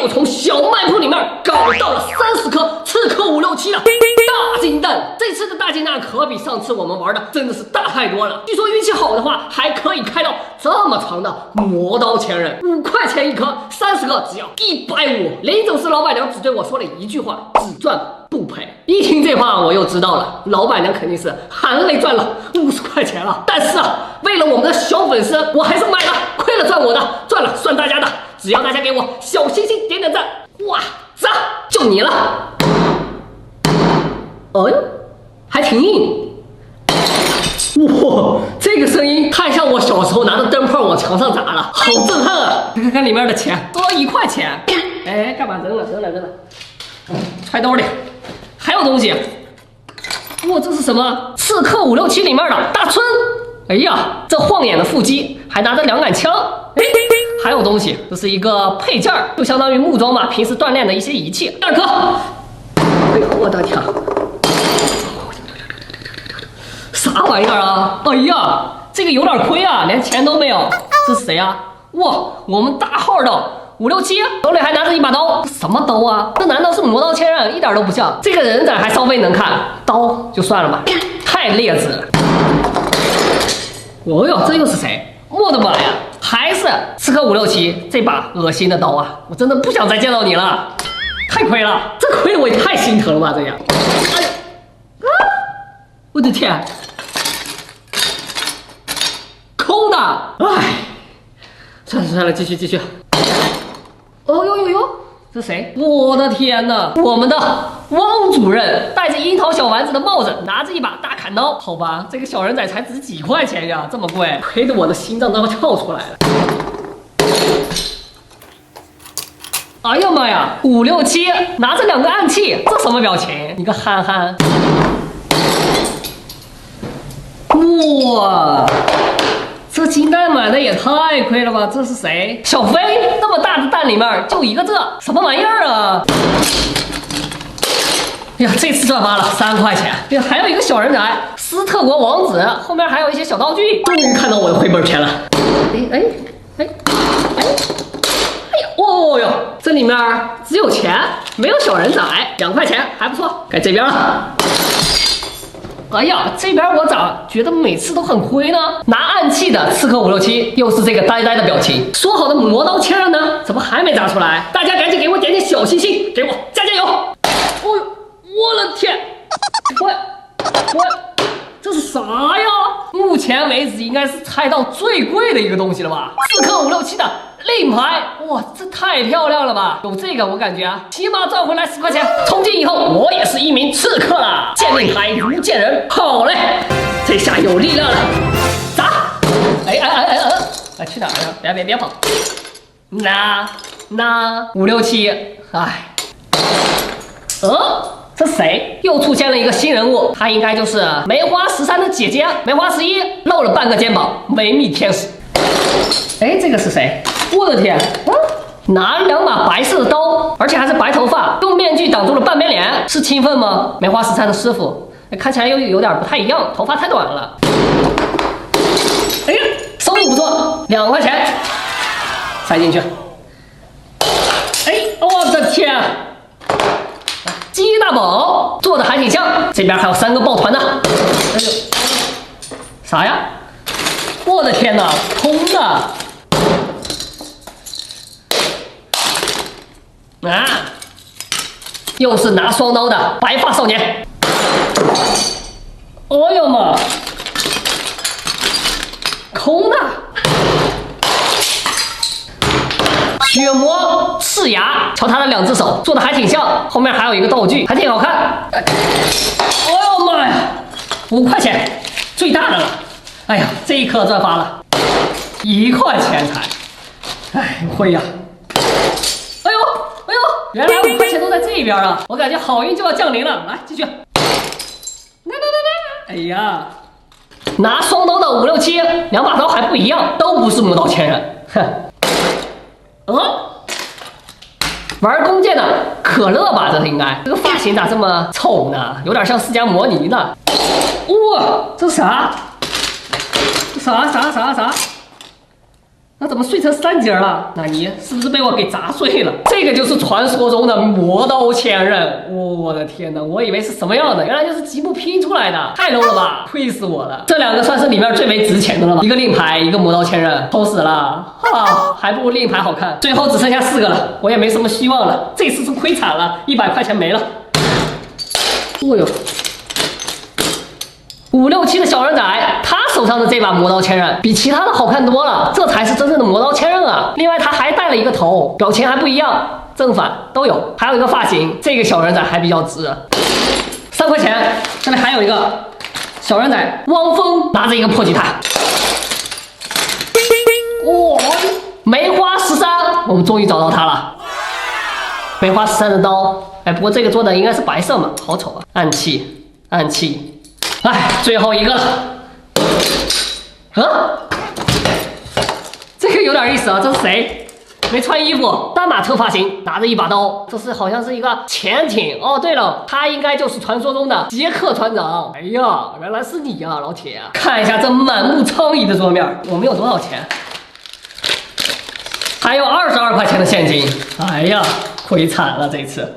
我从小卖铺里面搞到了30颗刺客567的大金蛋。这次的大金蛋可比上次我们玩的真的是大太多了。据说运气好的话，还可以开到这么长的磨刀千刃，5块钱一颗，30个只要150。临走时，老板娘只对我说了一句话：只赚不赔。一听这话，我又知道了，老板娘肯定是含泪赚了50块钱了。但是啊，为了我们的小粉丝，我还是买了，亏了赚我的，赚了算大家的。只要大家给我小心心点点赞，哇，赞！就你了。哎呦，还挺硬。哇，这个声音太像我小时候拿着灯泡往墙上砸了，好震撼啊！看看里面的钱，多1块钱。哎，干嘛扔了？揣兜里。还有东西。哇，这是什么？刺客567里面的大春。哎呀，这晃眼的腹肌，还拿着2杆枪。还有东西，这是一个配件，就相当于木桩嘛，平时锻炼的一些仪器。2颗。哎呦，我的天！啥玩意儿啊？哎呀，这个有点亏啊，连钱都没有。这是谁啊？哇，我们大号的567，手里还拿着一把刀。什么刀啊？这难道是磨刀千刃？一点都不像。这个人展还稍微能看，刀就算了吧，太劣质了。哦哟，这又是谁？我的妈呀，还是刺客567这把恶心的刀啊！我真的不想再见到你了，太亏了，这亏的我也太心疼了吧！这样，哎呀，啊，我的天！空的，哎，算了，继续。哦呦，这谁？我的天哪！我们的汪主任戴着樱桃小丸子的帽子，拿着一把大砍刀。好吧，这个小人仔才值几块钱呀，这么贵，亏得我的心脏都要跳出来了。哎呀妈呀，567拿着2个暗器，这什么表情？你个憨憨！哇！这金蛋买的也太亏了吧！这是谁？小飞，这么大的蛋里面就一个这，什么玩意儿啊？哎呀，这次赚发了3块钱。哎呀，还有一个小人仔，斯特国王子，后面还有一些小道具。终于看到我的回本钱了。哎呀，哦哟，这里面只有钱，没有小人仔，2块钱还不错。该这边了。哎呀，这边我咋觉得每次都很亏呢？拿暗器的刺客567又是这个呆呆的表情。说好的磨刀千刃呢？怎么还没砸出来？大家赶紧给我点点小心心，给我加油！哦，我的天！我这是啥呀？目前为止应该是猜到最贵的一个东西了吧？刺客567的令牌，哇，这太漂亮了吧！有这个我感觉啊，起码赚回来10块钱。从今以后我也是一名刺客了，见令牌如见人。好嘞，这下有力量了，砸！哎，去哪儿了？别跑！那567，哎，这谁？又出现了一个新人物，他应该就是梅花13的姐姐梅花11，露了半个肩膀，维密天使。哎，这个是谁？我的天！拿了2把白色的刀，而且还是白头发，用面具挡住了半边脸，是勤奋吗？梅花13的师傅，看起来又有点不太一样，头发太短了。哎呀，收益不错，2块钱，塞进去。哎，我的天！鸡大宝做的还挺像，这边还有3个抱团呢。哎呦，啥呀？我的天哪，空的！啊，又是拿双刀的白发少年。哎呦妈，空的！血魔赤牙，瞧他的2只手做的还挺像，后面还有一个道具，还挺好看。哎呦妈呀，5块钱，最大的了。哎呀，这一颗赚发了，1块钱才。哎，亏呀！哎呦，原来5块钱都在这边啊！我感觉好运就要降临了。来，继续。哎呀，拿双刀的567，2把刀还不一样，都不是磨刀千刃。哼。玩弓箭的可乐吧，这是应该。这个发型咋这么丑呢？有点像释迦摩尼呢。哇，这是啥？啥？那怎么碎成3节了？那你是不是被我给砸碎了？这个就是传说中的魔刀千刃，我的天哪！我以为是什么样的，原来就是积木拼出来的，太 low 了吧！亏死我了！这2个算是里面最为值钱的了吧？一个令牌，一个魔刀千刃，偷死了啊！还不如令牌好看。最后只剩下4个了，我也没什么希望了，这次是亏惨了，100块钱没了。哦呦，5、6、7的小人仔，他手上的这把魔刀千刃比其他的好看多了，这才是真正的魔刀千刃啊！另外他还戴了一个头，表情还不一样，正反都有，还有一个发型，这个小人仔还比较值。3块钱，这里还有一个小人仔，汪峰拿着一个破吉他，哇，梅花13，我们终于找到他了。梅花13的刀，哎，不过这个做的应该是白色嘛，好丑啊！暗器，暗器。哎，最后一个了，这个有点意思啊，这是谁？没穿衣服，丹马特发型，拿着一把刀，这是好像是一个潜艇哦。对了，他应该就是传说中的杰克船长。哎呀，原来是你呀，老铁！看一下这满目疮痍的桌面，我们有多少钱？还有22块钱的现金。哎呀，亏惨了这次。